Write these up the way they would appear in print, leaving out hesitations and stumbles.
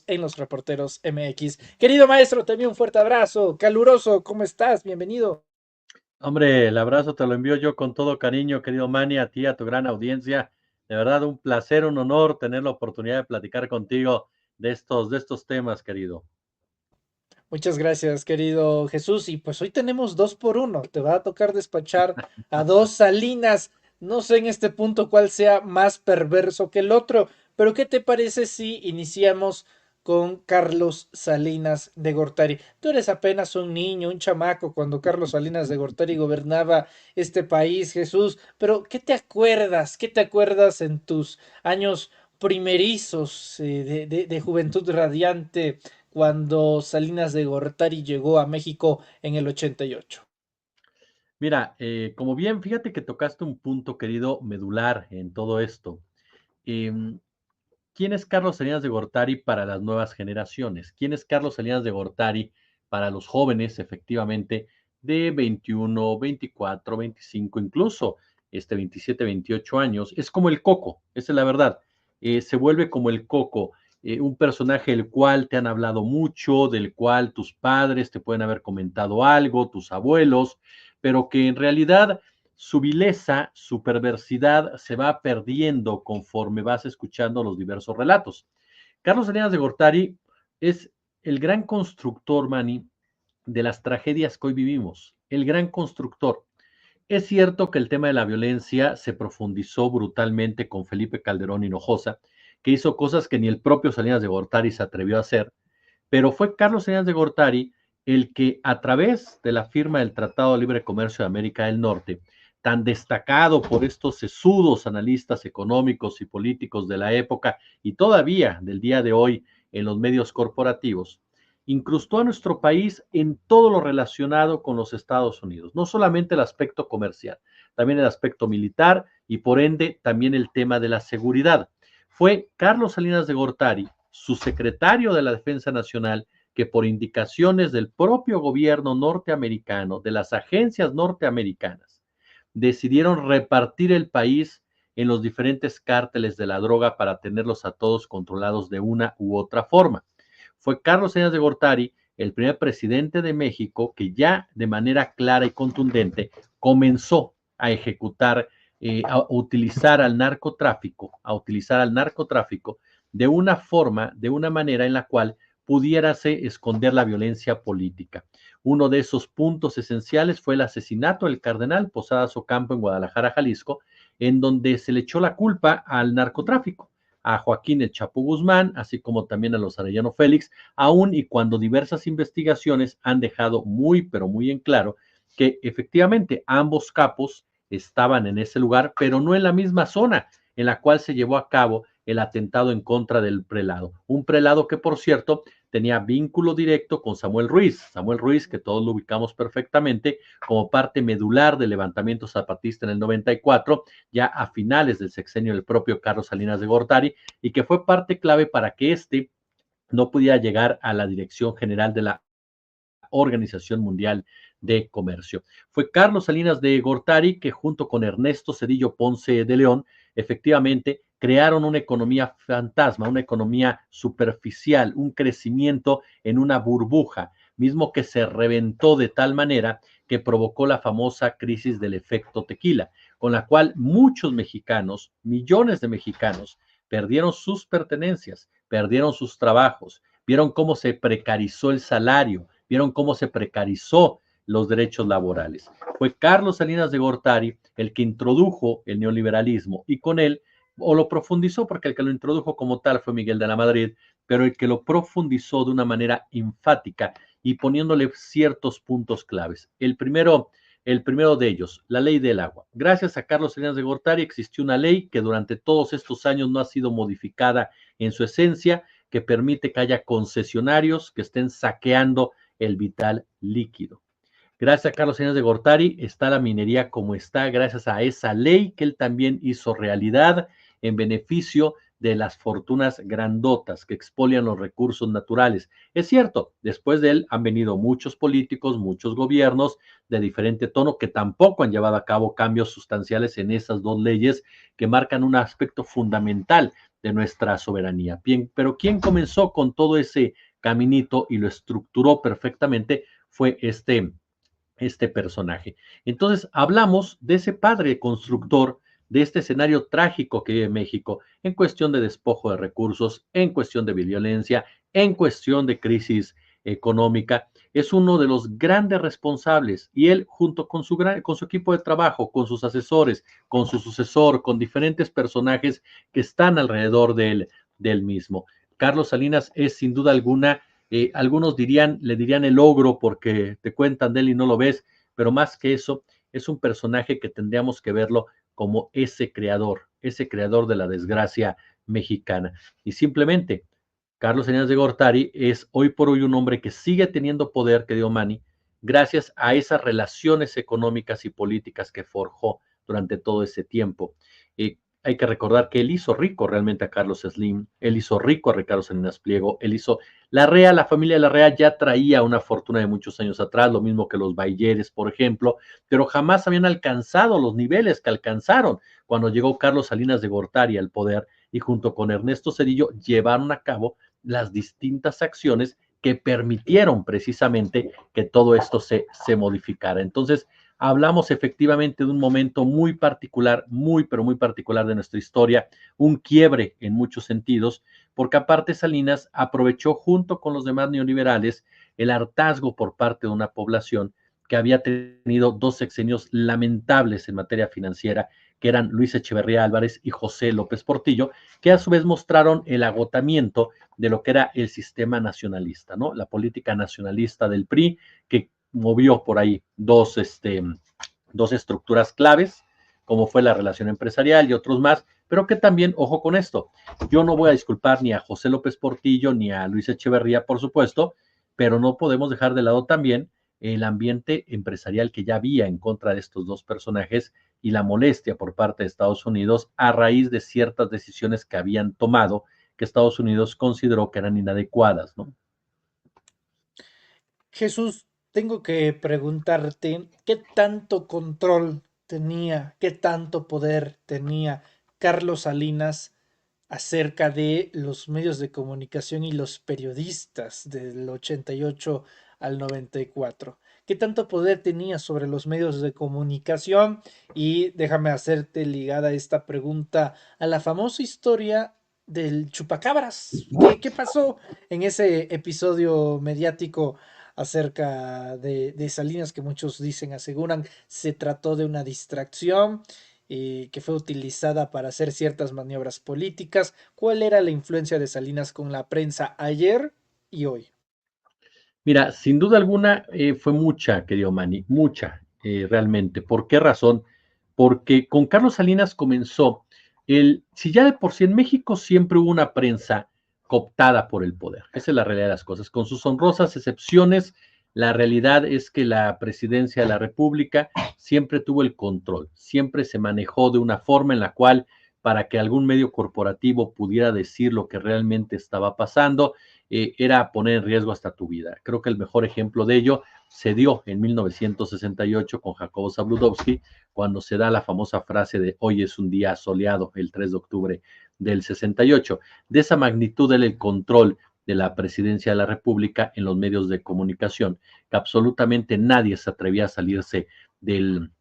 en Los Reporteros MX. Querido maestro, también un fuerte abrazo, caluroso, ¿cómo estás? Bienvenido. Hombre, el abrazo te lo envío yo con todo cariño, querido Manny, a ti, a tu gran audiencia. De verdad, un placer, un honor tener la oportunidad de platicar contigo de estos temas, querido. Muchas gracias, querido Jesús. Y pues hoy tenemos dos por uno. Te va a tocar despachar a dos Salinas. No sé en este punto cuál sea más perverso que el otro, pero ¿qué te parece si iniciamos con Carlos Salinas de Gortari? Tú eres apenas un niño, un chamaco cuando Carlos Salinas de Gortari gobernaba este país, Jesús. Pero ¿qué te acuerdas? ¿Qué te acuerdas en tus años primerizos de juventud radiante cuando Salinas de Gortari llegó a México en el 88? Mira, como bien, fíjate que tocaste un punto, querido, medular en todo esto. Em, ¿Quién es Carlos Salinas de Gortari para las nuevas generaciones? ¿Quién es Carlos Salinas de Gortari para los jóvenes, efectivamente, de 21, 24, 25, incluso 27, 28 años? Es como el Coco, esa es la verdad. Se vuelve como el Coco, un personaje del cual te han hablado mucho, del cual tus padres te pueden haber comentado algo, tus abuelos, pero que en realidad su vileza, su perversidad se va perdiendo conforme vas escuchando los diversos relatos. Carlos Salinas de Gortari es el gran constructor, Manny, de las tragedias que hoy vivimos, el gran constructor. Es cierto que el tema de la violencia se profundizó brutalmente con Felipe Calderón Hinojosa, que hizo cosas que ni el propio Salinas de Gortari se atrevió a hacer, pero fue Carlos Salinas de Gortari el que a través de la firma del Tratado de Libre Comercio de América del Norte, tan destacado por estos sesudos analistas económicos y políticos de la época y todavía del día de hoy en los medios corporativos, incrustó a nuestro país en todo lo relacionado con los Estados Unidos, no solamente el aspecto comercial, también el aspecto militar y por ende también el tema de la seguridad. Fue Carlos Salinas de Gortari, su secretario de la Defensa Nacional, que por indicaciones del propio gobierno norteamericano, de las agencias norteamericanas, decidieron repartir el país en los diferentes cárteles de la droga para tenerlos a todos controlados de una u otra forma. Fue Carlos Salinas de Gortari el primer presidente de México que ya de manera clara y contundente comenzó a ejecutar, a utilizar al narcotráfico de una forma, de una manera en la cual pudiérase esconder la violencia política. Uno de esos puntos esenciales fue el asesinato del cardenal Posadas Ocampo en Guadalajara, Jalisco, en donde se le echó la culpa al narcotráfico, a Joaquín El Chapo Guzmán, así como también a los Arellano Félix, aun y cuando diversas investigaciones han dejado muy, pero muy en claro que efectivamente ambos capos estaban en ese lugar, pero no en la misma zona en la cual se llevó a cabo el atentado en contra del prelado. Un prelado que, por cierto, tenía vínculo directo con Samuel Ruiz, que todos lo ubicamos perfectamente como parte medular del levantamiento zapatista en el 94, ya a finales del sexenio del propio Carlos Salinas de Gortari, y que fue parte clave para que este no pudiera llegar a la dirección general de la Organización Mundial de Comercio. Fue Carlos Salinas de Gortari que junto con Ernesto Cedillo Ponce de León, efectivamente crearon una economía fantasma, una economía superficial, un crecimiento en una burbuja, mismo que se reventó de tal manera que provocó la famosa crisis del efecto tequila, con la cual muchos mexicanos, millones de mexicanos, perdieron sus pertenencias, perdieron sus trabajos, vieron cómo se precarizó el salario, vieron cómo se precarizó los derechos laborales. Fue Carlos Salinas de Gortari el que introdujo el neoliberalismo y con él, o lo profundizó, porque el que lo introdujo como tal fue Miguel de la Madrid, pero el que lo profundizó de una manera enfática y poniéndole ciertos puntos claves. El primero de ellos, la ley del agua. Gracias a Carlos Salinas de Gortari existió una ley que durante todos estos años no ha sido modificada en su esencia, que permite que haya concesionarios que estén saqueando el vital líquido. Gracias a Carlos Salinas de Gortari está la minería como está, gracias a esa ley que él también hizo realidad en beneficio de las fortunas grandotas que expolian los recursos naturales. Es cierto, después de él han venido muchos políticos, muchos gobiernos de diferente tono que tampoco han llevado a cabo cambios sustanciales en esas dos leyes que marcan un aspecto fundamental de nuestra soberanía. Bien, pero quien comenzó con todo ese caminito y lo estructuró perfectamente fue este personaje. Entonces, hablamos de ese padre constructor de este escenario trágico que vive México en cuestión de despojo de recursos, en cuestión de violencia, en cuestión de crisis económica. Es uno de los grandes responsables y él junto con su equipo de trabajo, con sus asesores, con su sucesor, con diferentes personajes que están alrededor del mismo. Carlos Salinas es sin duda alguna algunos le dirían el ogro porque te cuentan de él y no lo ves, pero más que eso, es un personaje que tendríamos que verlo como ese creador de la desgracia mexicana. Y simplemente, Carlos Salinas de Gortari es hoy por hoy un hombre que sigue teniendo poder, que dio Manny, gracias a esas relaciones económicas y políticas que forjó durante todo ese tiempo. Hay que recordar que él hizo rico realmente a Carlos Slim, él hizo rico a Ricardo Salinas Pliego, él hizo la familia Larrea ya traía una fortuna de muchos años atrás, lo mismo que los Bayeres, por ejemplo, pero jamás habían alcanzado los niveles que alcanzaron cuando llegó Carlos Salinas de Gortari al poder y junto con Ernesto Zedillo llevaron a cabo las distintas acciones que permitieron precisamente que todo esto se modificara. Entonces, hablamos efectivamente de un momento muy particular, pero muy particular de nuestra historia, un quiebre en muchos sentidos, porque aparte Salinas aprovechó junto con los demás neoliberales el hartazgo por parte de una población que había tenido dos sexenios lamentables en materia financiera, que eran Luis Echeverría Álvarez y José López Portillo, que a su vez mostraron el agotamiento de lo que era el sistema nacionalista, ¿no? La política nacionalista del PRI, que movió por ahí dos estructuras claves, como fue la relación empresarial y otros más, pero que también, ojo con esto, yo no voy a disculpar ni a José López Portillo ni a Luis Echeverría, por supuesto, pero no podemos dejar de lado también el ambiente empresarial que ya había en contra de estos dos personajes y la molestia por parte de Estados Unidos a raíz de ciertas decisiones que habían tomado que Estados Unidos consideró que eran inadecuadas, ¿no? Jesús, tengo que preguntarte, ¿qué tanto control tenía, qué tanto poder tenía Carlos Salinas acerca de los medios de comunicación y los periodistas del 88 al 94? ¿Qué tanto poder tenía sobre los medios de comunicación? Y déjame hacerte ligada esta pregunta a la famosa historia del chupacabras. ¿Qué pasó en ese episodio mediático acerca de Salinas que muchos dicen, aseguran, se trató de una distracción que fue utilizada para hacer ciertas maniobras políticas? ¿Cuál era la influencia de Salinas con la prensa ayer y hoy? Mira, sin duda alguna fue mucha, querido Manny, mucha, realmente. ¿Por qué razón? Porque con Carlos Salinas comenzó si ya de por sí en México siempre hubo una prensa cooptada por el poder, esa es la realidad de las cosas, con sus honrosas excepciones, la realidad es que la presidencia de la República siempre tuvo el control, siempre se manejó de una forma en la cual para que algún medio corporativo pudiera decir lo que realmente estaba pasando, era poner en riesgo hasta tu vida. Creo que el mejor ejemplo de ello se dio en 1968 con Jacobo Zabludovsky, cuando se da la famosa frase de hoy es un día soleado, el 3 de octubre del 68. De esa magnitud el control de la presidencia de la República en los medios de comunicación, que absolutamente nadie se atrevía a salirse del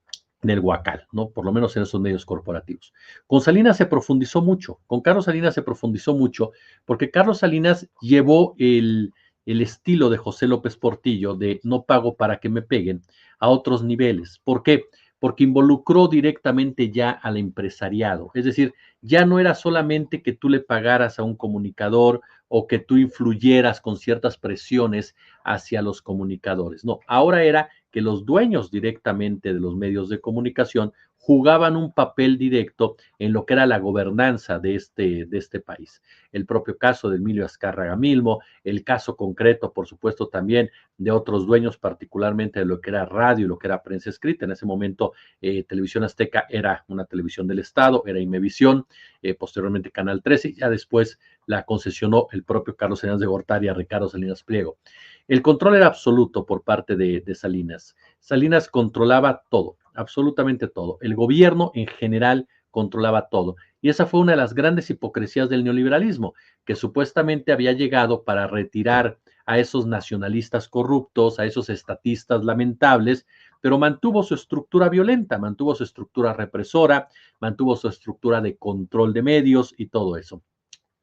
huacal, ¿no? Por lo menos en esos medios corporativos. Con Salinas se profundizó mucho, con Carlos Salinas se profundizó mucho, porque Carlos Salinas llevó el estilo de José López Portillo de no pago para que me peguen a otros niveles. ¿Por qué? Porque involucró directamente ya al empresariado. Es decir, ya no era solamente que tú le pagaras a un comunicador o que tú influyeras con ciertas presiones hacia los comunicadores. No, ahora era que los dueños directamente de los medios de comunicación jugaban un papel directo en lo que era la gobernanza de este país. El propio caso de Emilio Azcárraga Milmo, el caso concreto, por supuesto, también de otros dueños, particularmente de lo que era radio y lo que era prensa escrita. En ese momento, Televisión Azteca era una televisión del Estado, era Imevisión, posteriormente Canal 13, y ya después la concesionó el propio Carlos Salinas de Gortari a Ricardo Salinas Pliego. El control era absoluto por parte de Salinas. Salinas controlaba todo, absolutamente todo. El gobierno en general controlaba todo. Y esa fue una de las grandes hipocresías del neoliberalismo, que supuestamente había llegado para retirar a esos nacionalistas corruptos, a esos estatistas lamentables, pero mantuvo su estructura violenta, mantuvo su estructura represora, mantuvo su estructura de control de medios y todo eso.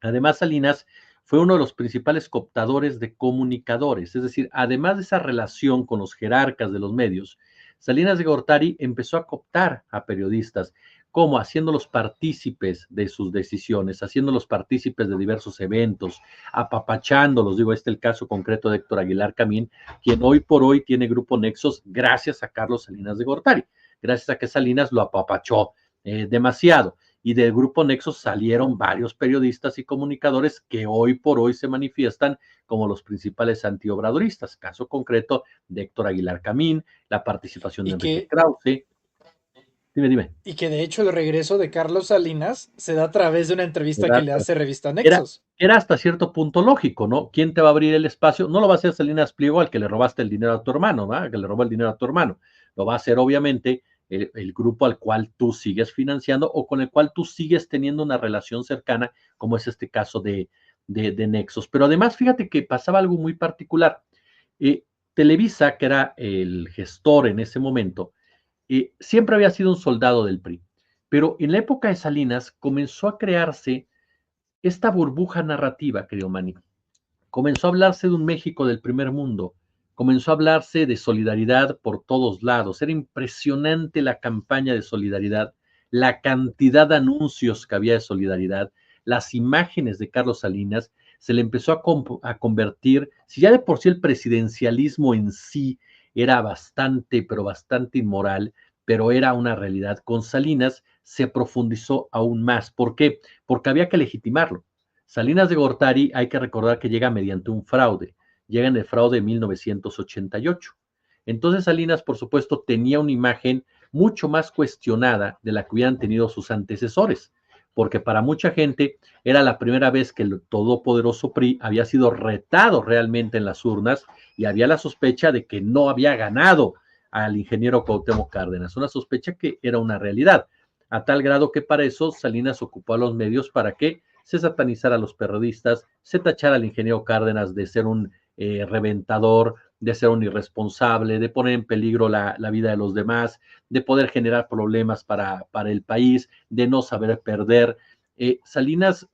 Además, Salinas fue uno de los principales cooptadores de comunicadores, es decir, además de esa relación con los jerarcas de los medios, Salinas de Gortari empezó a cooptar a periodistas, como haciéndolos partícipes de sus decisiones, haciéndolos partícipes de diversos eventos, apapachándolos. Digo, este es el caso concreto de Héctor Aguilar Camín, quien hoy por hoy tiene Grupo Nexos gracias a Carlos Salinas de Gortari, gracias a que Salinas lo apapachó demasiado. Y del Grupo Nexos salieron varios periodistas y comunicadores que hoy por hoy se manifiestan como los principales antiobradoristas. Caso concreto de Héctor Aguilar Camín, la participación de Y Enrique que, Krause. Dime. y que de hecho el regreso de Carlos Salinas se da a través de una entrevista que Era, le hace Revista era, Nexos. era hasta cierto punto lógico, ¿no? ¿Quién te va a abrir el espacio? No lo va a hacer Salinas Pliego al que le robaste el dinero a tu hermano, ¿no? Que le robó el dinero a tu hermano. Lo va a hacer, obviamente, el grupo al cual tú sigues financiando o con el cual tú sigues teniendo una relación cercana, como es este caso de Nexos. Pero además, fíjate que pasaba algo muy particular. Televisa, que era el gestor en ese momento, siempre había sido un soldado del PRI, pero en la época de Salinas comenzó a crearse esta burbuja narrativa, querido Manny. Comenzó a hablarse de un México del primer mundo, comenzó a hablarse de solidaridad por todos lados. Era impresionante la campaña de solidaridad, la cantidad de anuncios que había de solidaridad, las imágenes de Carlos Salinas. Se le empezó a convertir, si ya de por sí el presidencialismo en sí era bastante, pero bastante inmoral, pero era una realidad. Con Salinas se profundizó aún más. ¿Por qué? Porque había que legitimarlo. Salinas de Gortari, hay que recordar que llega mediante un fraude, llega en el fraude de 1988. Entonces Salinas, por supuesto, tenía una imagen mucho más cuestionada de la que hubieran tenido sus antecesores, porque para mucha gente era la primera vez que el todopoderoso PRI había sido retado realmente en las urnas y había la sospecha de que no había ganado al ingeniero Cuauhtémoc Cárdenas, una sospecha que era una realidad, a tal grado que para eso Salinas ocupó a los medios para que se satanizara a los periodistas, se tachara al ingeniero Cárdenas de ser un reventador, de ser un irresponsable, de poner en peligro la vida de los demás, de poder generar problemas para el país, de no saber perder. Salinas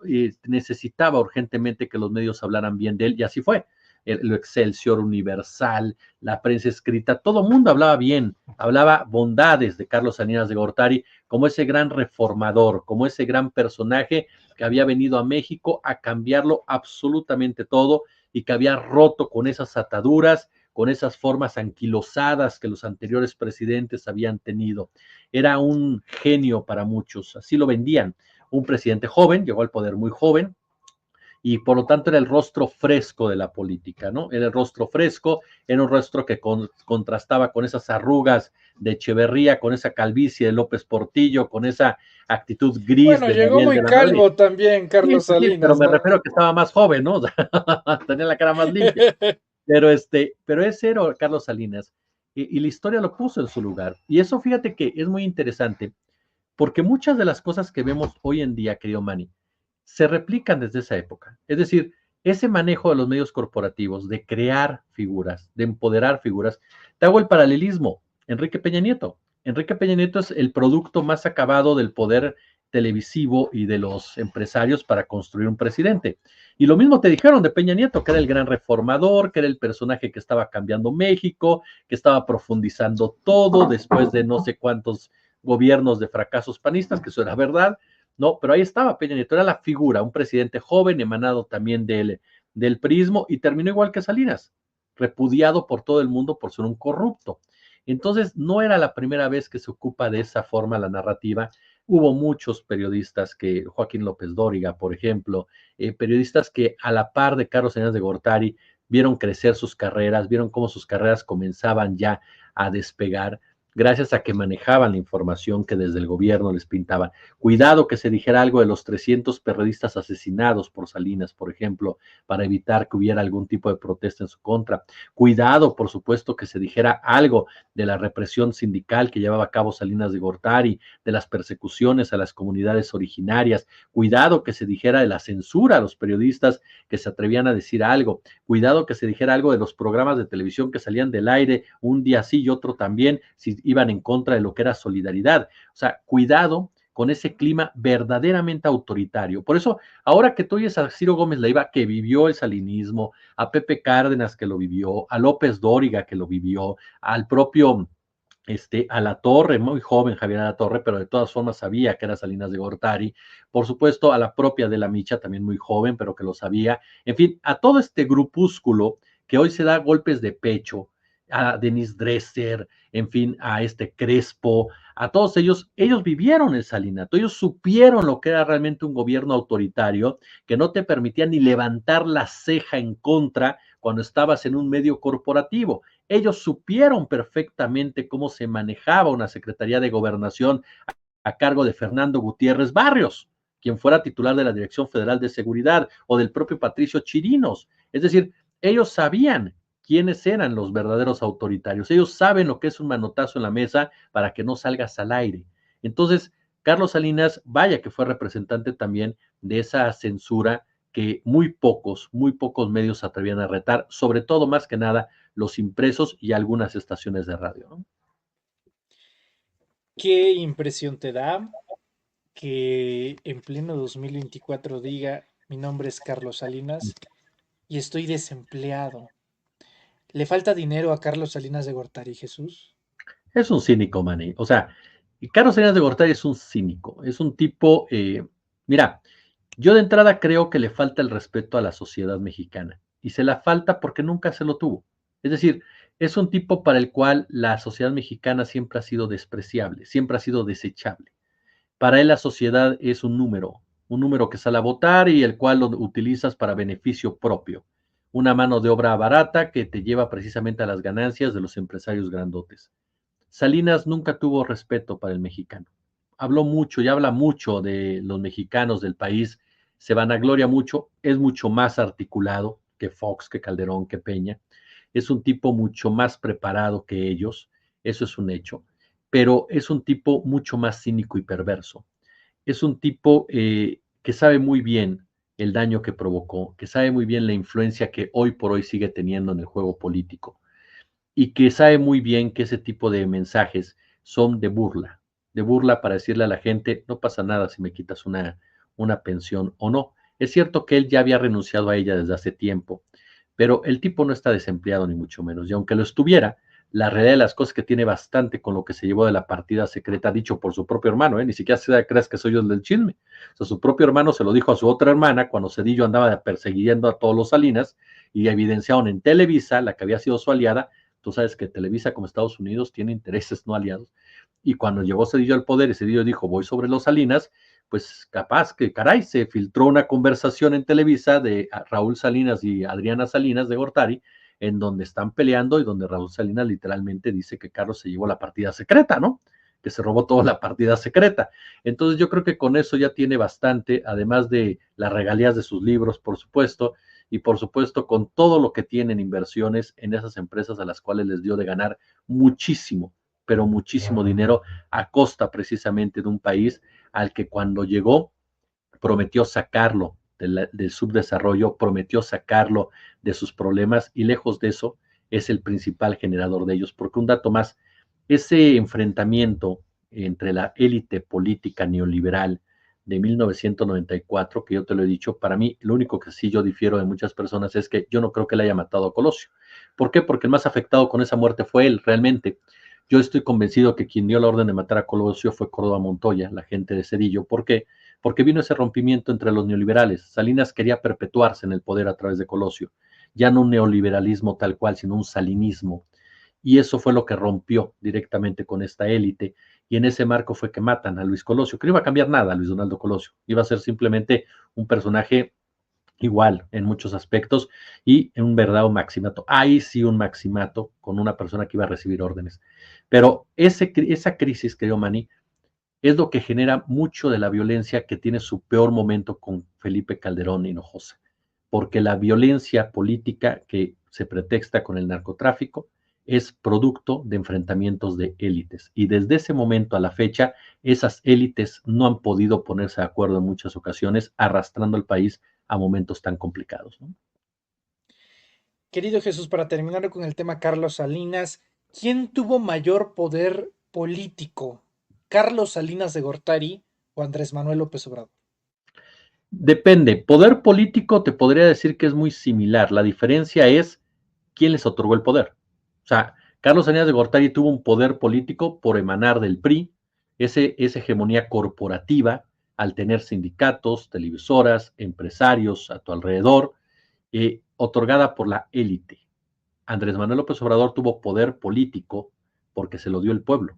necesitaba urgentemente que los medios hablaran bien de él y así fue. El Excelsior, Universal, la prensa escrita, todo el mundo hablaba bien, hablaba bondades de Carlos Salinas de Gortari como ese gran reformador, como ese gran personaje que había venido a México a cambiarlo absolutamente todo y que había roto con esas ataduras, con esas formas anquilosadas que los anteriores presidentes habían tenido. Era un genio para muchos, así lo vendían. Un presidente joven, llegó al poder muy joven, y por lo tanto era el rostro fresco de la política, ¿no? Era el rostro fresco, era un rostro que contrastaba con esas arrugas de Echeverría, con esa calvicie de López Portillo, con esa actitud gris Bueno, de llegó Miguel de muy la Madrid. calvo también Sí, Carlos sí, sí, pero Salinas, me ¿no? refiero a que estaba más joven, ¿no? Tenía la cara más limpia. Pero ese era Carlos Salinas, y la historia lo puso en su lugar. Y eso fíjate que es muy interesante, porque muchas de las cosas que vemos hoy en día, querido Manny, se replican desde esa época. Es decir, ese manejo de los medios corporativos, de crear figuras, de empoderar figuras. Te hago el paralelismo. Enrique Peña Nieto. Enrique Peña Nieto es el producto más acabado del poder televisivo y de los empresarios para construir un presidente. Y lo mismo te dijeron de Peña Nieto, que era el gran reformador, que era el personaje que estaba cambiando México, que estaba profundizando todo después de no sé cuántos gobiernos de fracasos panistas, que eso era verdad, no, pero ahí estaba Peña Nieto, era la figura, un presidente joven, emanado también del prismo, y terminó igual que Salinas, repudiado por todo el mundo por ser un corrupto. Entonces, no era la primera vez que se ocupa de esa forma la narrativa. Hubo muchos periodistas que, Joaquín López Dóriga, por ejemplo, periodistas que a la par de Carlos Salinas de Gortari vieron crecer sus carreras, vieron cómo sus carreras comenzaban ya a despegar. gracias a que manejaban la información que desde el gobierno les pintaban. Cuidado que se dijera algo de los 300 periodistas asesinados por Salinas, por ejemplo, para evitar que hubiera algún tipo de protesta en su contra. Cuidado, por supuesto, que se dijera algo de la represión sindical que llevaba a cabo Salinas de Gortari, de las persecuciones a las comunidades originarias. Cuidado que se dijera de la censura a los periodistas que se atrevían a decir algo. Cuidado que se dijera algo de los programas de televisión que salían del aire un día sí y otro también, si iban en contra de lo que era solidaridad. O sea, cuidado con ese clima verdaderamente autoritario. Por eso, ahora que tú oyes a Ciro Gómez Leiva, que vivió el salinismo, a Pepe Cárdenas, que lo vivió, a López Dóriga, que lo vivió, al propio a la Torre, muy joven Javier La Torre, pero de todas formas sabía que era Salinas de Gortari, por supuesto a la propia de la Micha, también muy joven, pero que lo sabía, en fin, a todo este grupúsculo que hoy se da golpes de pecho, a Denis Dresser, en fin, a este Crespo, a todos ellos vivieron el salinato, ellos supieron lo que era realmente un gobierno autoritario que no te permitía ni levantar la ceja en contra cuando estabas en un medio corporativo. Ellos supieron perfectamente cómo se manejaba una Secretaría de Gobernación a cargo de Fernando Gutiérrez Barrios, quien fuera titular de la Dirección Federal de Seguridad, o del propio Patricio Chirinos. Es decir, ellos sabían quiénes eran los verdaderos autoritarios. Ellos saben lo que es un manotazo en la mesa para que no salgas al aire. Entonces, Carlos Salinas, vaya que fue representante también de esa censura que muy pocos medios se atrevían a retar, sobre todo más que nada los impresos y algunas estaciones de radio, ¿no? ¿Qué impresión te da que en pleno 2024 diga, mi nombre es Carlos Salinas y estoy desempleado? ¿Le falta dinero a Carlos Salinas de Gortari, Jesús? Es un cínico, Manny. O sea, Carlos Salinas de Gortari es un cínico, es un tipo, mira, yo de entrada creo que le falta el respeto a la sociedad mexicana y se la falta porque nunca se lo tuvo. Es decir, es un tipo para el cual la sociedad mexicana siempre ha sido despreciable, siempre ha sido desechable. Para él la sociedad es un número que sale a votar y el cual lo utilizas para beneficio propio. Una mano de obra barata que te lleva precisamente a las ganancias de los empresarios grandotes. Salinas nunca tuvo respeto para el mexicano. Habló mucho y habla mucho de los mexicanos del país, se vanagloria mucho, es mucho más articulado que Fox, que Calderón, que Peña. Es un tipo mucho más preparado que ellos, eso es un hecho, pero es un tipo mucho más cínico y perverso. Es un tipo que sabe muy bien el daño que provocó, que sabe muy bien la influencia que hoy por hoy sigue teniendo en el juego político y que sabe muy bien que ese tipo de mensajes son de burla para decirle a la gente, no pasa nada si me quitas una pensión o no. Es cierto que él ya había renunciado a ella desde hace tiempo, pero el tipo no está desempleado ni mucho menos, y aunque lo estuviera, la realidad de las cosas que tiene bastante con lo que se llevó de la partida secreta, dicho por su propio hermano, ni siquiera se creas que soy yo el del chisme. O sea, su propio hermano se lo dijo a su otra hermana cuando Cedillo andaba persiguiendo a todos los Salinas y evidenciaron en Televisa, la que había sido su aliada. Tú sabes que Televisa, como Estados Unidos, tiene intereses no aliados. Y cuando llegó Cedillo al poder y Cedillo dijo, voy sobre los Salinas, pues capaz que, caray, se filtró una conversación en Televisa de Raúl Salinas y Adriana Salinas de Gortari, en donde están peleando y donde Raúl Salinas literalmente dice que Carlos se llevó la partida secreta, ¿no? Que se robó toda la partida secreta. Entonces yo creo que con eso ya tiene bastante, además de las regalías de sus libros, por supuesto, y por supuesto con todo lo que tienen inversiones en esas empresas a las cuales les dio de ganar muchísimo, pero muchísimo dinero a costa precisamente de un país al que cuando llegó prometió sacarlo del subdesarrollo, prometió sacarlo de sus problemas y lejos de eso es el principal generador de ellos. Porque un dato más, ese enfrentamiento entre la élite política neoliberal de 1994, que yo te lo he dicho, para mí lo único que sí yo difiero de muchas personas es que yo no creo que le haya matado a Colosio. ¿Por qué? Porque el más afectado con esa muerte fue él, realmente. Yo estoy convencido que quien dio la orden de matar a Colosio fue Córdoba Montoya, la gente de Cedillo. ¿Por qué? Porque vino ese rompimiento entre los neoliberales. Salinas quería perpetuarse en el poder a través de Colosio, ya no un neoliberalismo tal cual, sino un salinismo. Y eso fue lo que rompió directamente con esta élite. Y en ese marco fue que matan a Luis Colosio, que no iba a cambiar nada a Luis Donaldo Colosio. Iba a ser simplemente un personaje igual en muchos aspectos, y en un verdadero maximato. Ahí sí un maximato con una persona que iba a recibir órdenes. Pero esa crisis, querido Manny, es lo que genera mucho de la violencia que tiene su peor momento con Felipe Calderón Hinojosa, porque la violencia política que se pretexta con el narcotráfico es producto de enfrentamientos de élites. Y desde ese momento a la fecha, esas élites no han podido ponerse de acuerdo en muchas ocasiones, arrastrando al país a momentos tan complicados, ¿no? Querido Jesús, para terminar con el tema Carlos Salinas, ¿quién tuvo mayor poder político? ¿Carlos Salinas de Gortari o Andrés Manuel López Obrador? Depende. Poder político te podría decir que es muy similar. La diferencia es quién les otorgó el poder. O sea, Carlos Salinas de Gortari tuvo un poder político por emanar del PRI, esa hegemonía corporativa, al tener sindicatos, televisoras, empresarios a tu alrededor, otorgada por la élite. Andrés Manuel López Obrador tuvo poder político porque se lo dio el pueblo.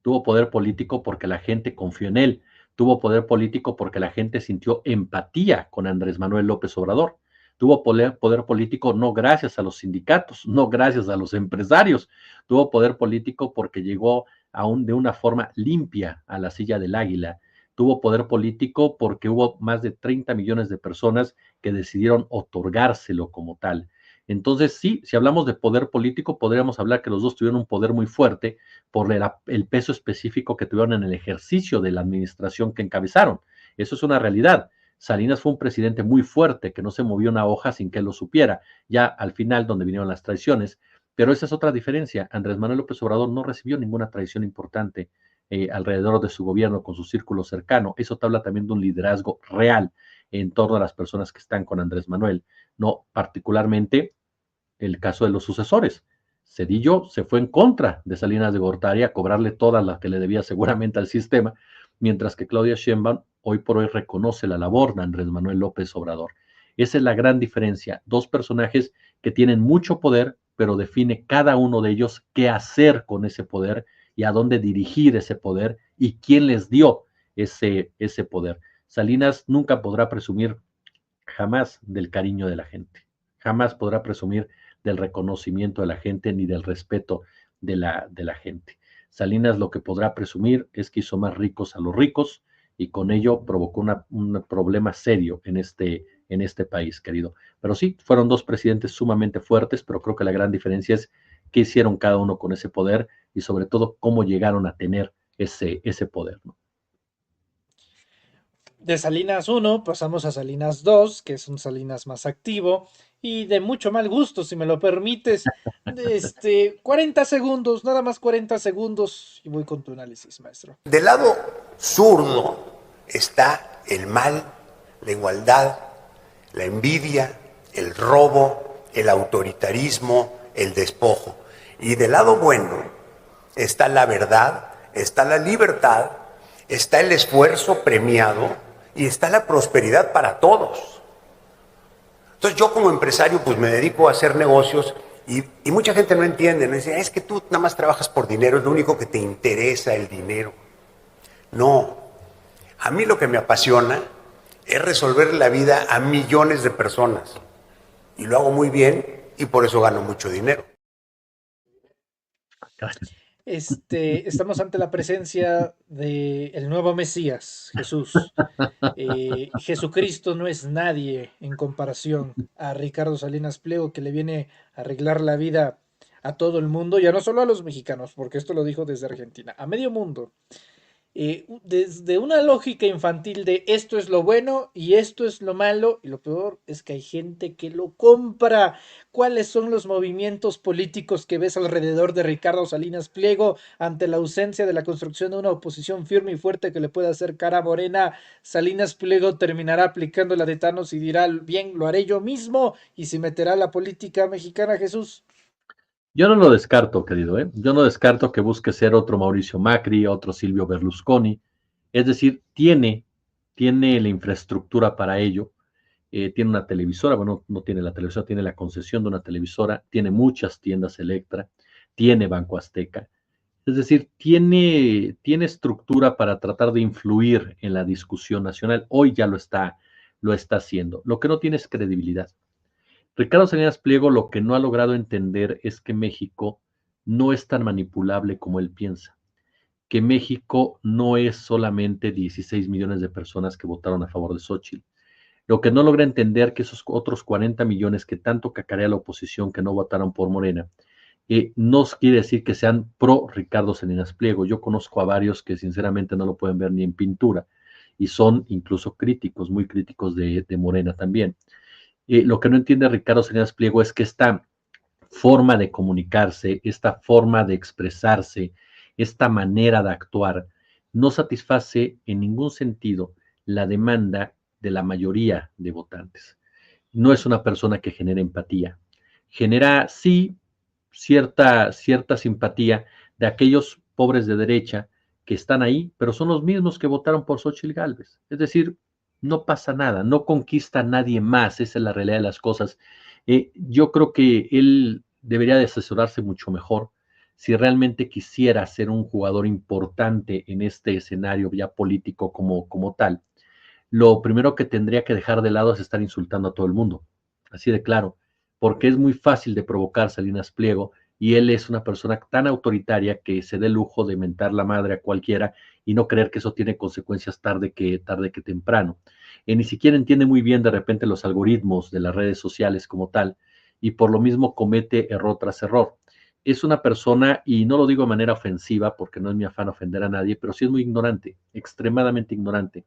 Tuvo poder político porque la gente confió en él. Tuvo poder político porque la gente sintió empatía con Andrés Manuel López Obrador. Tuvo poder político no gracias a los sindicatos, no gracias a los empresarios. Tuvo poder político porque llegó aún de una forma limpia a la silla del águila. Tuvo poder político porque hubo más de 30 millones de personas que decidieron otorgárselo como tal. Entonces, sí, si hablamos de poder político, podríamos hablar que los dos tuvieron un poder muy fuerte por el peso específico que tuvieron en el ejercicio de la administración que encabezaron. Eso es una realidad. Salinas fue un presidente muy fuerte, que no se movió una hoja sin que él lo supiera, ya al final donde vinieron las traiciones, pero esa es otra diferencia. Andrés Manuel López Obrador no recibió ninguna traición importante alrededor de su gobierno con su círculo cercano. Eso te habla también de un liderazgo real en torno a las personas que están con Andrés Manuel, no particularmente el caso de los sucesores. Cedillo se fue en contra de Salinas de Gortari a cobrarle todas las que le debía seguramente al sistema, mientras que Claudia Sheinbaum hoy por hoy reconoce la labor de Andrés Manuel López Obrador. Esa es la gran diferencia. Dos personajes que tienen mucho poder, pero define cada uno de ellos qué hacer con ese poder y a dónde dirigir ese poder y quién les dio ese poder. Salinas nunca podrá presumir jamás del cariño de la gente, jamás podrá presumir del reconocimiento de la gente ni del respeto de la gente. Salinas lo que podrá presumir es que hizo más ricos a los ricos y con ello provocó un problema serio en este país, querido. Pero sí, fueron dos presidentes sumamente fuertes, pero creo que la gran diferencia es qué hicieron cada uno con ese poder y sobre todo cómo llegaron a tener ese poder, ¿no? De Salinas uno pasamos a Salinas 2, que es un Salinas más activo y de mucho mal gusto, si me lo permites. 40 segundos, nada más 40 segundos y voy con tu análisis, maestro. Del lado zurdo está el mal, la igualdad, la envidia, el robo, el autoritarismo, el despojo. Y del lado bueno está la verdad, está la libertad, está el esfuerzo premiado y está la prosperidad para todos. Entonces yo como empresario pues me dedico a hacer negocios y mucha gente no entiende, me dice, es que tú nada más trabajas por dinero, es lo único que te interesa el dinero. No, a mí lo que me apasiona es resolver la vida a millones de personas y lo hago muy bien y por eso gano mucho dinero. Estamos ante la presencia del nuevo Mesías, Jesús. Jesucristo no es nadie en comparación a Ricardo Salinas Pliego, que le viene a arreglar la vida a todo el mundo, ya no solo a los mexicanos, porque esto lo dijo desde Argentina, a medio mundo. Desde una lógica infantil de esto es lo bueno y esto es lo malo, y lo peor es que hay gente que lo compra. ¿Cuáles son los movimientos políticos que ves alrededor de Ricardo Salinas Pliego ante la ausencia de la construcción de una oposición firme y fuerte que le pueda hacer cara a Morena? Salinas Pliego terminará aplicando la de Thanos y dirá, bien, lo haré yo mismo, y se meterá a la política mexicana, Jesús. Yo no lo descarto, querido, ¿eh? Yo no descarto que busque ser otro Mauricio Macri, otro Silvio Berlusconi. Es decir, tiene la infraestructura para ello. Tiene una televisora, bueno, no tiene la televisora, tiene la concesión de una televisora, tiene muchas tiendas Electra, tiene Banco Azteca. Es decir, tiene estructura para tratar de influir en la discusión nacional. Hoy ya lo está lo está haciendo. Lo que no tiene es credibilidad. Ricardo Salinas Pliego lo que no ha logrado entender es que México no es tan manipulable como él piensa, que México no es solamente 16 millones de personas que votaron a favor de Xóchitl. Lo que no logra entender que esos otros 40 millones que tanto cacarea la oposición que no votaron por Morena, no quiere decir que sean pro Ricardo Salinas Pliego. Yo conozco a varios que sinceramente no lo pueden ver ni en pintura y son incluso críticos, muy críticos de Morena también. Lo que no entiende Ricardo Salinas Pliego es que esta forma de comunicarse, esta forma de expresarse, esta manera de actuar, no satisface en ningún sentido la demanda de la mayoría de votantes. No es una persona que genera empatía. Genera, sí, cierta simpatía de aquellos pobres de derecha que están ahí, pero son los mismos que votaron por Xóchitl Gálvez. Es decir, no pasa nada, no conquista a nadie más, esa es la realidad de las cosas. Yo creo que él debería de asesorarse mucho mejor si realmente quisiera ser un jugador importante en este escenario ya político como tal. Lo primero que tendría que dejar de lado es estar insultando a todo el mundo, así de claro, porque es muy fácil de provocar Salinas Pliego y él es una persona tan autoritaria que se dé el lujo de mentar la madre a cualquiera y no creer que eso tiene consecuencias tarde que temprano. Ni siquiera entiende muy bien de repente los algoritmos de las redes sociales como tal y por lo mismo comete error tras error. Es una persona, y no lo digo de manera ofensiva porque no es mi afán ofender a nadie, pero sí es muy ignorante, extremadamente ignorante.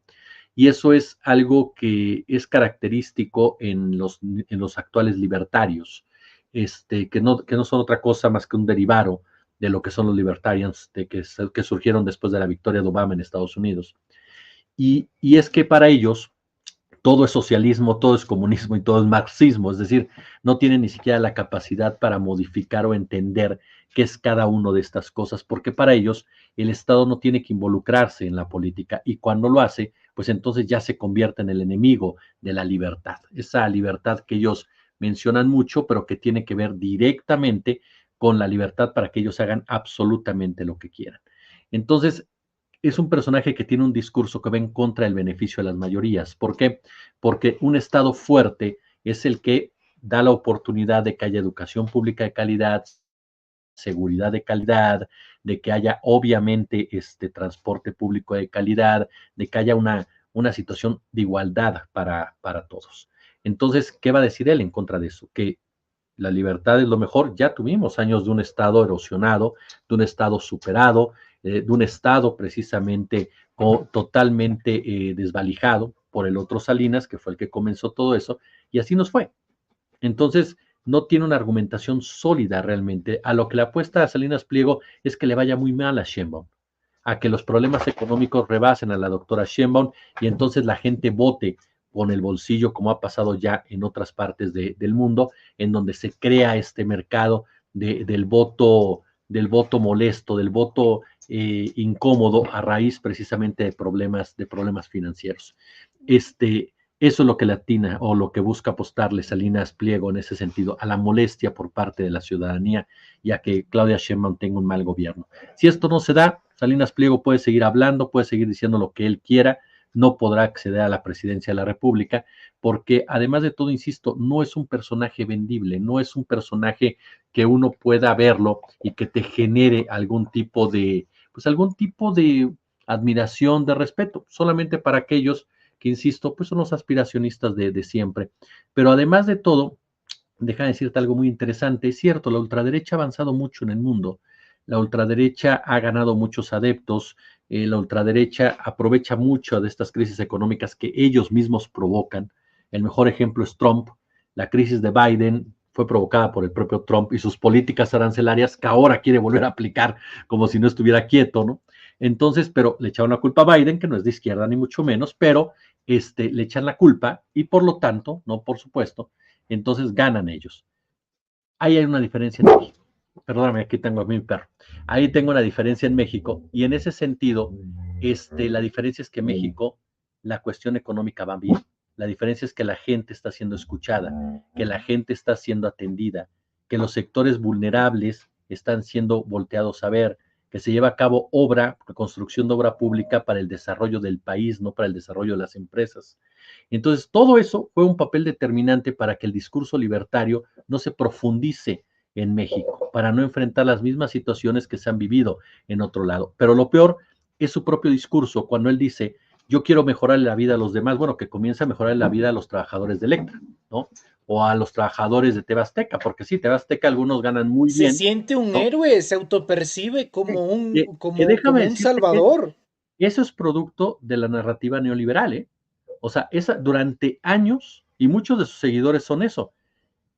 Y eso es algo que es característico en los actuales libertarios, que no son otra cosa más que un derivado de lo que son los libertarians, que surgieron después de la victoria de Obama en Estados Unidos. Y es que para ellos todo es socialismo, todo es comunismo y todo es marxismo, es decir, no tienen ni siquiera la capacidad para modificar o entender qué es cada una de estas cosas, porque para ellos el Estado no tiene que involucrarse en la política y cuando lo hace, pues entonces ya se convierte en el enemigo de la libertad, esa libertad que ellos mencionan mucho, pero que tiene que ver directamente con la libertad para que ellos hagan absolutamente lo que quieran. Entonces, es un personaje que tiene un discurso que va en contra del beneficio de las mayorías. ¿Por qué? Porque un Estado fuerte es el que da la oportunidad de que haya educación pública de calidad, seguridad de calidad, de que haya obviamente transporte público de calidad, de que haya una situación de igualdad para todos. Entonces, ¿qué va a decir él en contra de eso? Que la libertad es lo mejor. Ya tuvimos años de un Estado erosionado, de un Estado superado, de un Estado precisamente totalmente desvalijado por el otro Salinas, que fue el que comenzó todo eso, y así nos fue. Entonces, no tiene una argumentación sólida realmente. A lo que le apuesta a Salinas Pliego es que le vaya muy mal a Sheinbaum, a que los problemas económicos rebasen a la doctora Sheinbaum y entonces la gente vote con el bolsillo, como ha pasado ya en otras partes del mundo, en donde se crea este mercado del voto molesto, del voto incómodo a raíz precisamente de problemas financieros. Eso es lo que le atina o lo que busca apostarle Salinas Pliego en ese sentido, a la molestia por parte de la ciudadanía y a que Claudia Sheinbaum tenga un mal gobierno. Si esto no se da, Salinas Pliego puede seguir hablando, puede seguir diciendo lo que él quiera, no podrá acceder a la presidencia de la República, porque además de todo, insisto, no es un personaje vendible, no es un personaje que uno pueda verlo y que te genere algún tipo de admiración, de respeto, solamente para aquellos que, insisto, pues son los aspiracionistas de siempre. Pero además de todo, déjame decirte algo muy interesante, es cierto, la ultraderecha ha avanzado mucho en el mundo, la ultraderecha ha ganado muchos adeptos, la ultraderecha aprovecha mucho de estas crisis económicas que ellos mismos provocan. El mejor ejemplo es Trump. La crisis de Biden fue provocada por el propio Trump y sus políticas arancelarias que ahora quiere volver a aplicar como si no estuviera quieto, ¿no? Entonces, pero le echaron la culpa a Biden, que no es de izquierda ni mucho menos, pero le echan la culpa y por lo tanto, no por supuesto, entonces ganan ellos. Ahí hay una diferencia en México. Perdóname, aquí tengo a mi perro. Ahí tengo una diferencia en México y en ese sentido, la diferencia es que en México la cuestión económica va bien. La diferencia es que la gente está siendo escuchada, que la gente está siendo atendida, que los sectores vulnerables están siendo volteados a ver, que se lleva a cabo obra, construcción de obra pública para el desarrollo del país, no para el desarrollo de las empresas. Entonces, todo eso fue un papel determinante para que el discurso libertario no se profundice en México, para no enfrentar las mismas situaciones que se han vivido en otro lado. Pero lo peor es su propio discurso, cuando él dice, yo quiero mejorar la vida a los demás, bueno, que comienza a mejorar la vida a los trabajadores de Electra, ¿no? O a los trabajadores de TV Azteca, porque sí, TV Azteca algunos ganan muy Se bien, siente un ¿no? héroe, se autopercibe como Déjame como un decirte que salvador. eso es producto de la narrativa neoliberal, ¿eh? O sea, durante años, y muchos de sus seguidores son eso,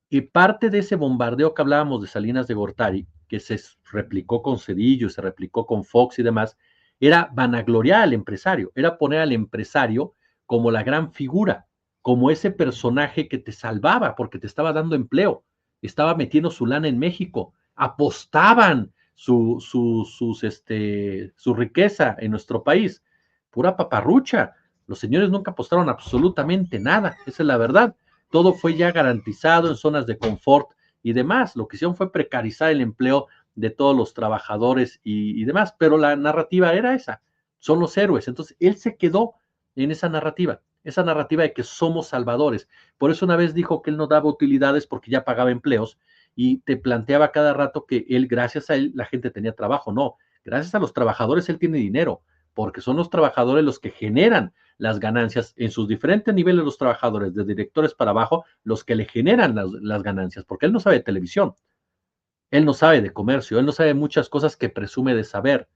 y parte de ese bombardeo que hablábamos de Salinas de Gortari, que se replicó con Cedillo, se replicó con Fox y demás, era vanagloriar al empresario, era poner al empresario como la gran figura, como ese personaje que te salvaba porque te estaba dando empleo, estaba metiendo su lana en México, apostaban su riqueza en nuestro país, pura paparrucha. Los señores nunca apostaron absolutamente nada, esa es la verdad. Todo fue ya garantizado en zonas de confort y demás. Lo que hicieron fue precarizar el empleo de todos los trabajadores y demás, pero la narrativa era esa, son los héroes. Entonces, él se quedó en esa narrativa de que somos salvadores. Por eso una vez dijo que él no daba utilidades porque ya pagaba empleos y te planteaba cada rato que él, gracias a él, la gente tenía trabajo. No, gracias a los trabajadores él tiene dinero, porque son los trabajadores los que generan las ganancias en sus diferentes niveles, los trabajadores, de directores para abajo, los que le generan las ganancias, porque él no sabe de televisión, él no sabe de comercio, él no sabe muchas cosas que presume de saber.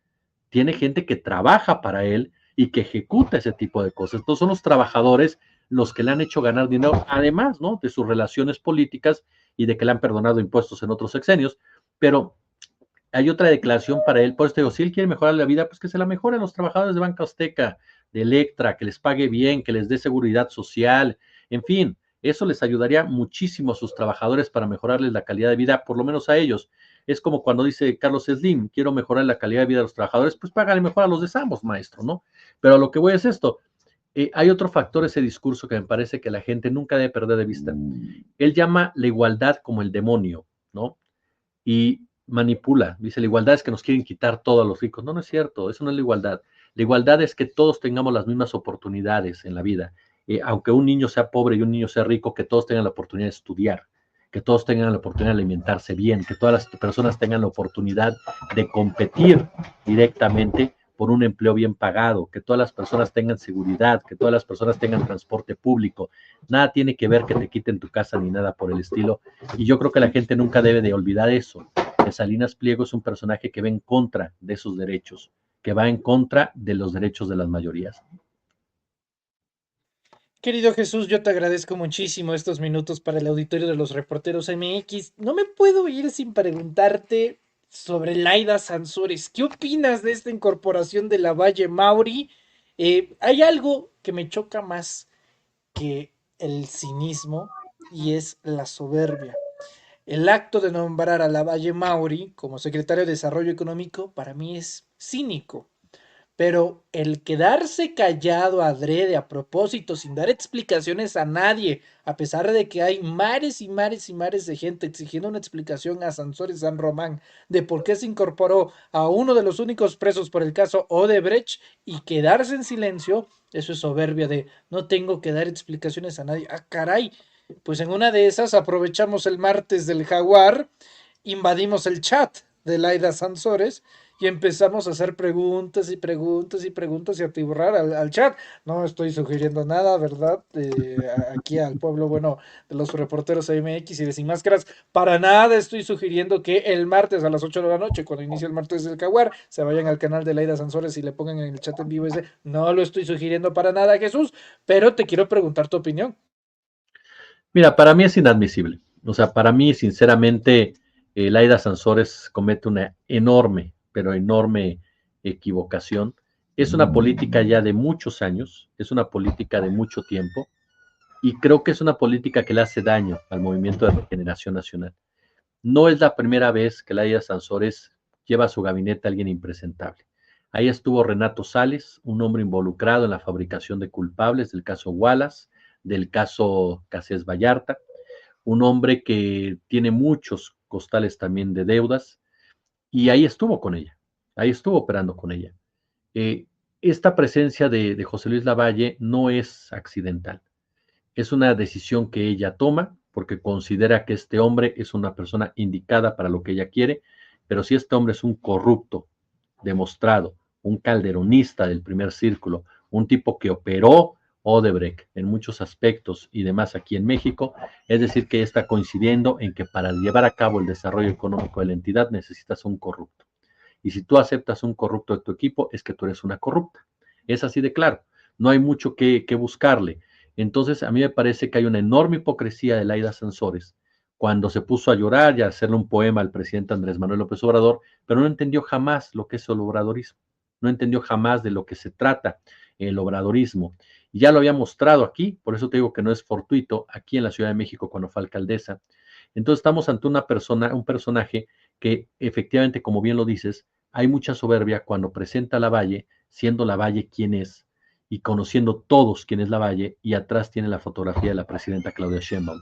Tiene gente que trabaja para él y que ejecuta ese tipo de cosas. Entonces son los trabajadores los que le han hecho ganar dinero, además, ¿no? De sus relaciones políticas y de que le han perdonado impuestos en otros sexenios, pero hay otra declaración para él, por eso digo, si él quiere mejorar la vida, pues que se la mejore a los trabajadores de Banca Azteca, de Electra, que les pague bien, que les dé seguridad social, en fin, eso les ayudaría muchísimo a sus trabajadores para mejorarles la calidad de vida, por lo menos a ellos. Es como cuando dice Carlos Slim, quiero mejorar la calidad de vida de los trabajadores, pues págale mejor a los de Samos, maestro, ¿no? Pero a lo que voy es esto, hay otro factor, ese discurso que me parece que la gente nunca debe perder de vista. Él llama la igualdad como el demonio, ¿no? Y manipula. Dice, la igualdad es que nos quieren quitar todo a los ricos. No, no es cierto, eso no es la igualdad. La igualdad es que todos tengamos las mismas oportunidades en la vida. Aunque un niño sea pobre y un niño sea rico, que todos tengan la oportunidad de estudiar, que todos tengan la oportunidad de alimentarse bien, que todas las personas tengan la oportunidad de competir directamente por un empleo bien pagado, que todas las personas tengan seguridad, que todas las personas tengan transporte público. Nada tiene que ver que te quiten tu casa ni nada por el estilo. Y yo creo que la gente nunca debe de olvidar eso, que Salinas Pliego es un personaje que va en contra de esos derechos, que va en contra de los derechos de las mayorías. Querido Jesús, yo te agradezco muchísimo estos minutos para el auditorio de los reporteros MX. No me puedo ir sin preguntarte sobre Laida Sansores. ¿Qué opinas de esta incorporación de la Valle Mauri? Hay algo que me choca más que el cinismo y es la soberbia. El acto de nombrar a la Valle Mauri como secretario de Desarrollo Económico para mí es cínico. Pero el quedarse callado adrede a propósito, sin dar explicaciones a nadie, a pesar de que hay mares y mares y mares de gente exigiendo una explicación a Sansores San Román de por qué se incorporó a uno de los únicos presos por el caso Odebrecht y quedarse en silencio, eso es soberbia de no tengo que dar explicaciones a nadie. Ah, caray, pues en una de esas aprovechamos el martes del Jaguar, invadimos el chat de Laida Sansores y empezamos a hacer preguntas y preguntas y preguntas y a tiburrar al chat. No estoy sugiriendo nada, ¿verdad? Aquí al pueblo bueno de los reporteros MX y de Sin Máscaras, para nada estoy sugiriendo que el martes a las 8 de la noche, cuando inicia el martes del Jaguar, se vayan al canal de Laida Sansores y le pongan en el chat en vivo ese. No lo estoy sugiriendo para nada, Jesús, pero te quiero preguntar tu opinión. Mira, para mí es inadmisible. O sea, para mí, sinceramente, Laida Sansores comete una enorme, pero enorme equivocación. Es una política ya de muchos años, es una política de mucho tiempo, y creo que es una política que le hace daño al movimiento de regeneración nacional. No es la primera vez que Laida Sansores lleva a su gabinete a alguien impresentable. Ahí estuvo Renato Sales, un hombre involucrado en la fabricación de culpables del caso Wallace, del caso Cassés Vallarta, un hombre que tiene muchos costales también de deudas, y ahí estuvo con ella. ahí estuvo operando con ella. Esta presencia de José Luis Lavalle no es accidental, es una decisión que ella toma porque considera que este hombre es una persona indicada para lo que ella quiere, pero si este hombre es un corrupto demostrado, un calderonista del primer círculo, un tipo que operó Odebrecht en muchos aspectos y demás aquí en México, es decir, que está coincidiendo en que para llevar a cabo el desarrollo económico de la entidad necesitas un corrupto. Y si tú aceptas un corrupto de tu equipo, es que tú eres una corrupta. Es así de claro. No hay mucho que buscarle. Entonces, a mí me parece que hay una enorme hipocresía de Laida Sansores cuando se puso a llorar y a hacerle un poema al presidente Andrés Manuel López Obrador, pero no entendió jamás lo que es el obradorismo. No entendió jamás de lo que se trata el obradorismo. Y ya lo había mostrado aquí, por eso te digo que no es fortuito, aquí en la Ciudad de México cuando fue alcaldesa. Entonces estamos ante una persona, un personaje que efectivamente, como bien lo dices, hay mucha soberbia cuando presenta a Lavalle, siendo Lavalle quien es, y conociendo todos quién es Lavalle, y atrás tiene la fotografía de la presidenta Claudia Sheinbaum.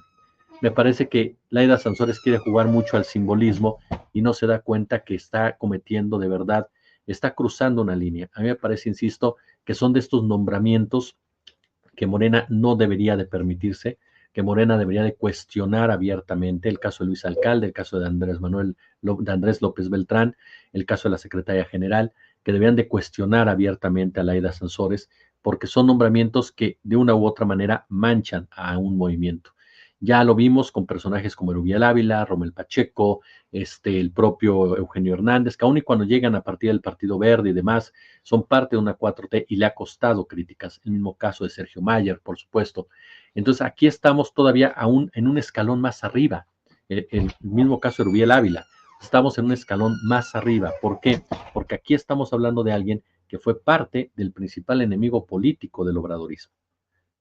Me parece que Laida Sansores quiere jugar mucho al simbolismo y no se da cuenta que está cometiendo de verdad, está cruzando una línea. A mí me parece, insisto, que son de estos nombramientos que Morena no debería de permitirse, que Morena debería de cuestionar abiertamente, el caso de Luis Alcalde, el caso de Andrés López Beltrán, el caso de la secretaria general, que deberían de cuestionar abiertamente a Laida Sansores, porque son nombramientos que de una u otra manera manchan a un movimiento. Ya lo vimos con personajes como Erubiel Ávila, Romel Pacheco, el propio Eugenio Hernández, que aun y cuando llegan a partir del Partido Verde y demás, son parte de una 4T y le ha costado críticas. El mismo caso de Sergio Mayer, por supuesto. Entonces aquí estamos todavía aún en un escalón más arriba. El mismo caso de Erubiel Ávila. Estamos en un escalón más arriba. ¿Por qué? Porque aquí estamos hablando de alguien que fue parte del principal enemigo político del obradorismo,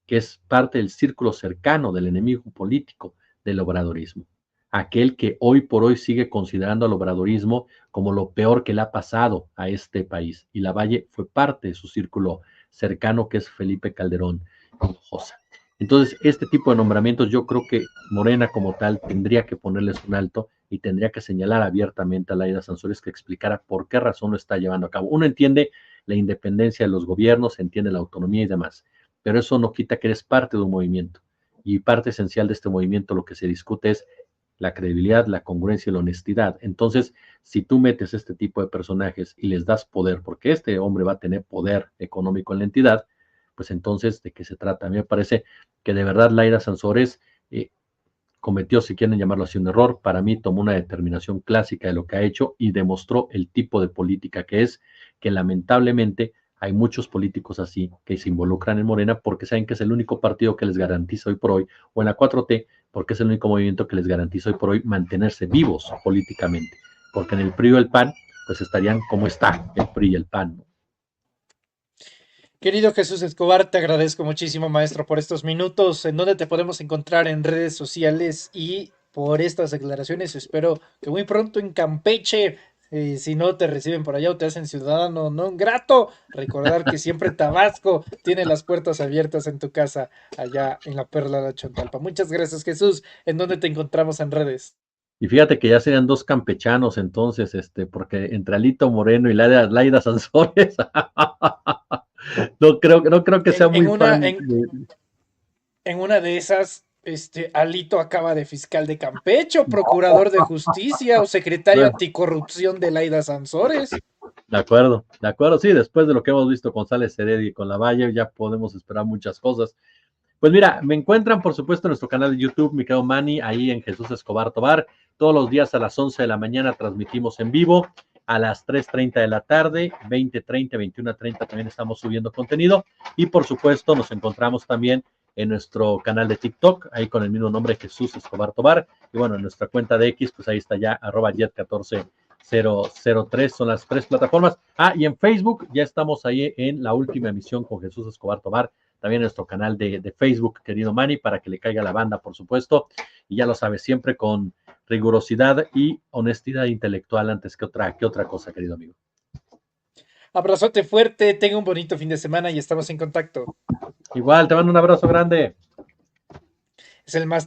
que es parte del círculo cercano del enemigo político del obradorismo. Aquel que hoy por hoy sigue considerando al obradorismo como lo peor que le ha pasado a este país. Y Lavalle fue parte de su círculo cercano, que es Felipe Calderón Hinojosa. Entonces, este tipo de nombramientos yo creo que Morena como tal tendría que ponerles un alto y tendría que señalar abiertamente a Laida Sansores que explicara por qué razón lo está llevando a cabo. Uno entiende la independencia de los gobiernos, entiende la autonomía y demás, pero eso no quita que eres parte de un movimiento. Y parte esencial de este movimiento lo que se discute es la credibilidad, la congruencia y la honestidad. Entonces, si tú metes este tipo de personajes y les das poder, porque este hombre va a tener poder económico en la entidad, pues entonces, ¿de qué se trata? A mí me parece que de verdad Laida Sansores cometió, si quieren llamarlo así, un error. Para mí tomó una determinación clásica de lo que ha hecho y demostró el tipo de política que es, que lamentablemente hay muchos políticos así que se involucran en Morena porque saben que es el único partido que les garantiza hoy por hoy, o en la 4T, porque es el único movimiento que les garantiza hoy por hoy mantenerse vivos políticamente, porque en el PRI o el PAN, pues estarían como está el PRI y el PAN, ¿no? Querido Jesús Escobar, te agradezco muchísimo, maestro, por estos minutos. ¿En dónde te podemos encontrar en redes sociales y por estas declaraciones? Espero que muy pronto en Campeche, si no te reciben por allá o te hacen ciudadano no grato, recordar que siempre Tabasco tiene las puertas abiertas en tu casa allá en la Perla de Chontalpa. Muchas gracias, Jesús. ¿En dónde te encontramos en redes? Y fíjate que ya serían dos campechanos entonces, porque entre Alito Moreno y Laida Sansores, no creo que sea En, en muy una, fan en, en una de esas, Alito acaba de fiscal de Campeche, o procurador de justicia, o secretario bueno, anticorrupción de Laida Sansores. de acuerdo, sí, después de lo que hemos visto con Sales Heredia y con Lavalle, ya podemos esperar muchas cosas. Pues mira, me encuentran por supuesto en nuestro canal de YouTube, mi querido Manny, ahí en Jesús Escobar Tobar. Todos los días a las 11 de la mañana transmitimos en vivo, a las 3:30 de la tarde, 20:30, 21:30 también estamos subiendo contenido. Y por supuesto nos encontramos también en nuestro canal de TikTok, ahí con el mismo nombre, Jesús Escobar Tobar. Y bueno, en nuestra cuenta de X, pues ahí está ya, @jet14003, son las tres plataformas. Y en Facebook ya estamos ahí en la última emisión con Jesús Escobar Tobar, también en nuestro canal de Facebook, querido Manny, para que le caiga la banda, por supuesto. Y ya lo sabes, siempre con rigurosidad y honestidad intelectual antes que otra cosa, querido amigo. Abrazote fuerte, tenga un bonito fin de semana y estamos en contacto. Igual, te mando un abrazo grande. Es el más